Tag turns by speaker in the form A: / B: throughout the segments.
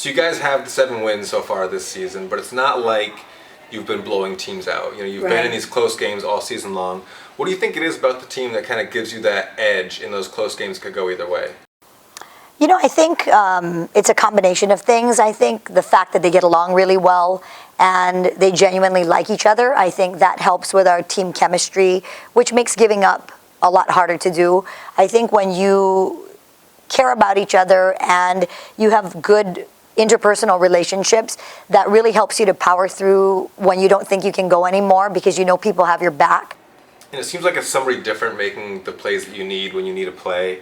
A: So you guys have the 7 wins so far this season, but it's not like you've been blowing teams out. You know, you've been in these close games all season long. What do you think it is about the team that kind of gives you that edge in those close games could go either way?
B: You know, I think it's a combination of things. I think the fact that they get along really well and they genuinely like each other, I think that helps with our team chemistry, which makes giving up a lot harder to do. I think when you care about each other and you have good interpersonal relationships, that really helps you to power through when you don't think you can go anymore because you know people have your back.
A: And it seems like it's somebody different making the plays that you need when you need a play.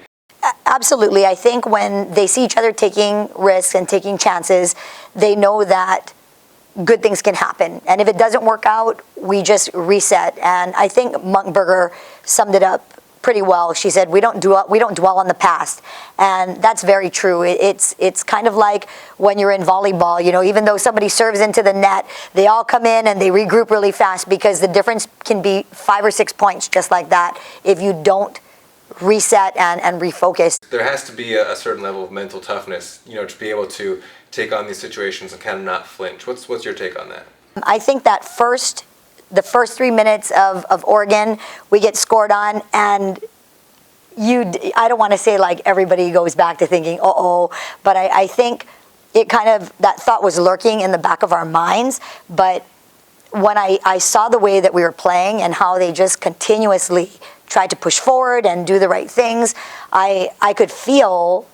B: Absolutely. I think when they see each other taking risks and taking chances, they know that good things can happen. And if it doesn't work out, we just reset. And I think Munkberger summed it up pretty well. She said, we don't dwell on the past. And that's very true. It's kind of like when you're in volleyball, you know, even though somebody serves into the net, they all come in and they regroup really fast because the difference can be 5 or 6 points just like that if you don't reset and refocus.
A: There has to be a certain level of mental toughness, you know, to be able to take on these situations and kind of not flinch. What's your take on that?
B: I think that the first 3 minutes of Oregon, we get scored on, and I don't want to say like everybody goes back to thinking, but I think it kind of, that thought was lurking in the back of our minds. But when I saw the way that we were playing and how they just continuously tried to push forward and do the right things, I could feel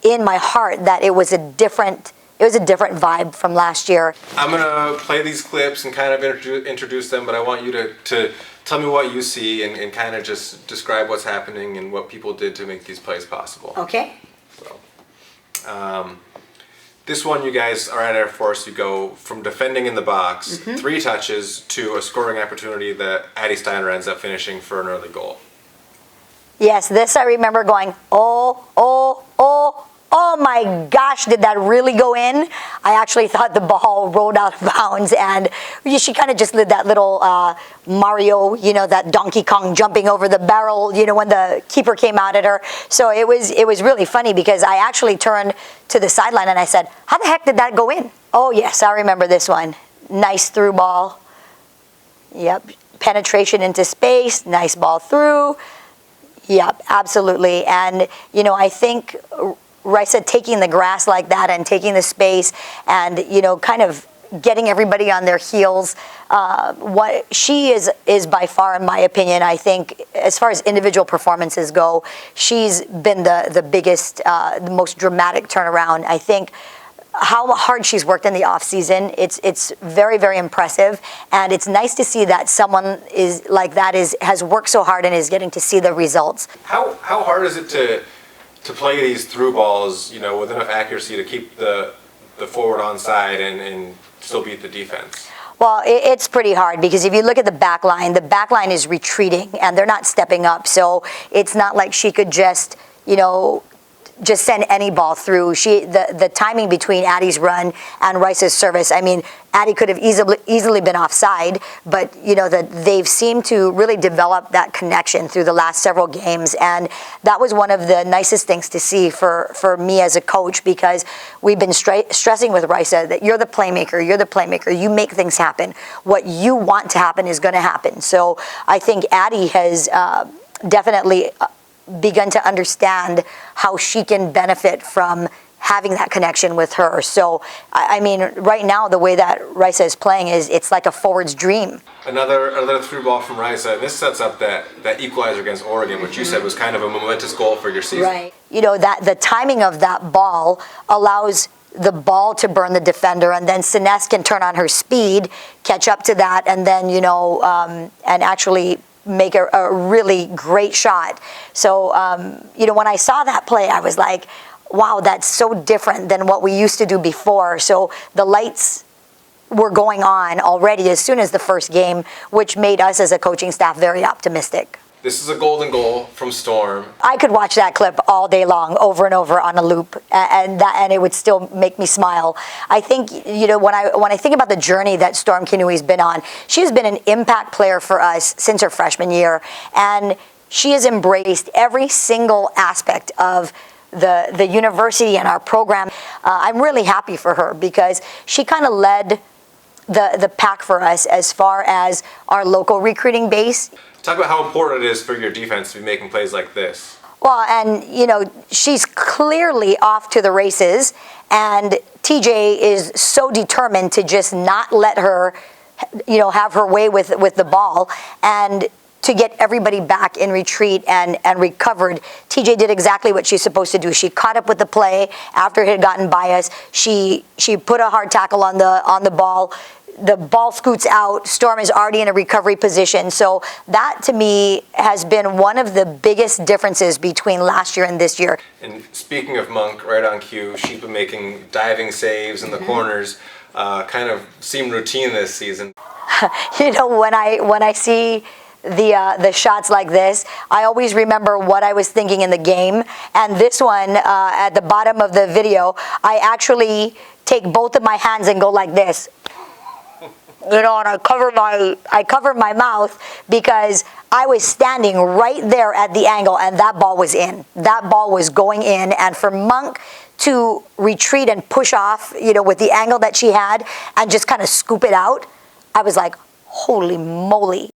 B: in my heart that it was a different vibe from last year.
A: I'm going to play these clips and kind of introduce them, but I want you to tell me what you see and kind of just describe what's happening and what people did to make these plays possible.
B: Okay.
A: So, this one, you guys are at Air Force. You go from defending in the box, 3 touches, to a scoring opportunity that Addie Steiner ends up finishing for an early goal.
B: Yes, this I remember going, oh my gosh, did that really go in? I actually thought the ball rolled out of bounds, and she kind of just did that little Mario, you know, that Donkey Kong jumping over the barrel, you know, when the keeper came out at her. So it was really funny because I actually turned to the sideline and I said, how the heck did that go in? Oh yes, I remember this one. Nice through ball. Yep, penetration into space, nice ball through. Yep, absolutely. And, you know, I think Risa taking the grass like that and taking the space and, you know, kind of getting everybody on their heels. What she is by far, in my opinion, I think, as far as individual performances go, she's been the biggest, the most dramatic turnaround. I think how hard she's worked in the off season, it's very, very impressive, and it's nice to see that someone has worked so hard and is getting to see the results.
A: How hard is it to play these through balls, you know, with enough accuracy to keep the forward onside and still beat the defense?
B: Well, it's pretty hard because if you look at the back line is retreating and they're not stepping up. So it's not like she could just, you know, just send any ball through. The timing between Addie's run and Rice's service, I mean, Addie could have easily been offside, but you know that they've seemed to really develop that connection through the last several games, and that was one of the nicest things to see for me as a coach, because we've been stressing with Rice that you're the playmaker, you make things happen. What you want to happen is going to happen. So I think Addie has definitely begun to understand how she can benefit from having that connection with her. So, I mean, right now, the way that Risa is playing it's like a forward's dream.
A: Another through ball from Risa. This sets up that equalizer against Oregon, which you said was kind of a momentous goal for your season. Right.
B: You know, that the timing of that ball allows the ball to burn the defender, and then Sines can turn on her speed, catch up to that, and then, you know, and actually make a really great shot. So, you know, when I saw that play, I was like, wow, that's so different than what we used to do before. So the lights were going on already as soon as the first game, which made us as a coaching staff very optimistic.
A: This is a golden goal from Storm.
B: I could watch that clip all day long, over and over on a loop, and it would still make me smile. I think, you know, when I think about the journey that Storm Kinui's been on, she's been an impact player for us since her freshman year, and she has embraced every single aspect of the university and our program. I'm really happy for her because she kind of led the pack for us as far as our local recruiting base.
A: Talk about how important it is for your defense to be making plays like this.
B: Well, and she's clearly off to the races, and TJ is so determined to just not let her, have her way with the ball and to get everybody back in retreat and recovered. TJ did exactly what she's supposed to do. She caught up with the play after it had gotten by us. She put a hard tackle on the ball. The ball scoots out. Storm is already in a recovery position. So that, to me, has been one of the biggest differences between last year and this year.
A: And speaking of Monk, right on cue, she's been making diving saves in the corners. Kind of seemed routine this season.
B: When I see the shots like this, I always remember what I was thinking in the game. And this one, at the bottom of the video, I actually take both of my hands and go like this. And I cover my mouth because I was standing right there at the angle, and that ball was in. That ball was going in, and for Monk to retreat and push off, with the angle that she had, and just kind of scoop it out, I was like, holy moly.